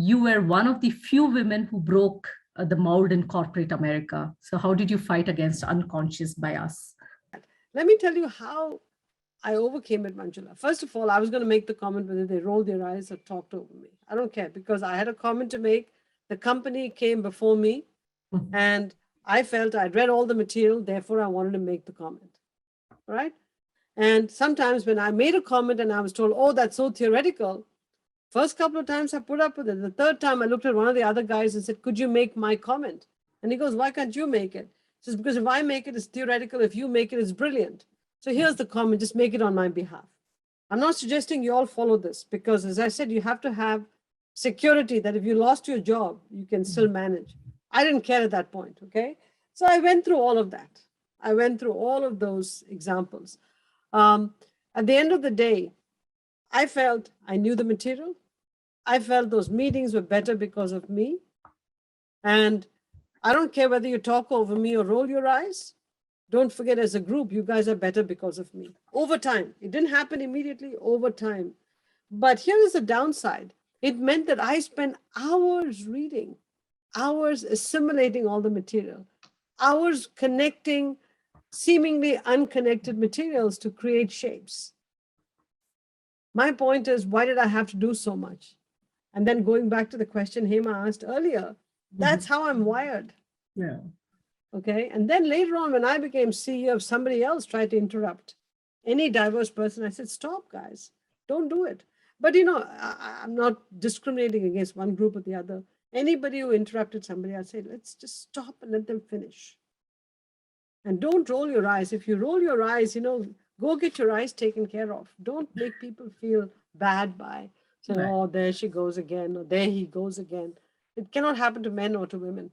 you were one of the few women who broke the mold in corporate America. So how did you fight against unconscious bias? Let me tell you how I overcame it, Manjula. First of all, I was going to make the comment whether they rolled their eyes or talked over me. I don't care, because I had a comment to make. The company came before me, and I felt I'd read all the material, therefore I wanted to make the comment. All right? And sometimes when I made a comment and I was told, oh, that's so theoretical, first couple of times I put up with it. The third time I looked at one of the other guys and said, could you make my comment? And he goes, why can't you make it? He says, because if I make it, it's theoretical. If you make it, it's brilliant. So here's the comment, just make it on my behalf. I'm not suggesting you all follow this, because as I said, you have to have security that if you lost your job, you can still manage. I didn't care at that point, okay? So I went through all of that. I went through all of those examples. At the end of the day, I felt I knew the material. I felt those meetings were better because of me. And I don't care whether you talk over me or roll your eyes. Don't forget, as a group, you guys are better because of me. Over time. It didn't happen immediately, over time. But here is the downside. It meant that I spent hours reading, hours assimilating all the material, hours connecting seemingly unconnected materials to create shapes. My point is, why did I have to do so much? And then going back to the question Hema asked earlier, that's how I'm wired. Yeah. Okay. And then later on, when I became CEO, of somebody else tried to interrupt any diverse person, I said, stop, guys, don't do it. But, you know, I'm not discriminating against one group or the other. Anybody who interrupted somebody, I'd say, let's just stop and let them finish. And don't roll your eyes. If you roll your eyes, you know, go get your eyes taken care of. Don't make people feel bad by saying, oh, there she goes again, or there he goes again. It cannot happen to men or to women.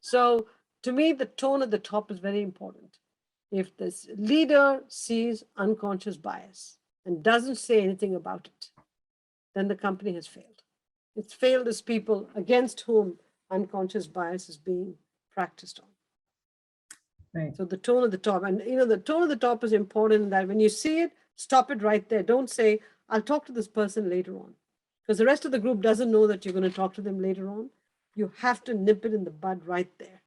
So to me, the tone at the top is very important. If this leader sees unconscious bias and doesn't say anything about it, then the company has failed. It's failed as people against whom unconscious bias is being practiced on. Right. So the tone at the top, and you know, the tone at the top is important in that when you see it, stop it right there. Don't say, I'll talk to this person later on, because the rest of the group doesn't know that you're going to talk to them later on. You have to nip it in the bud right there.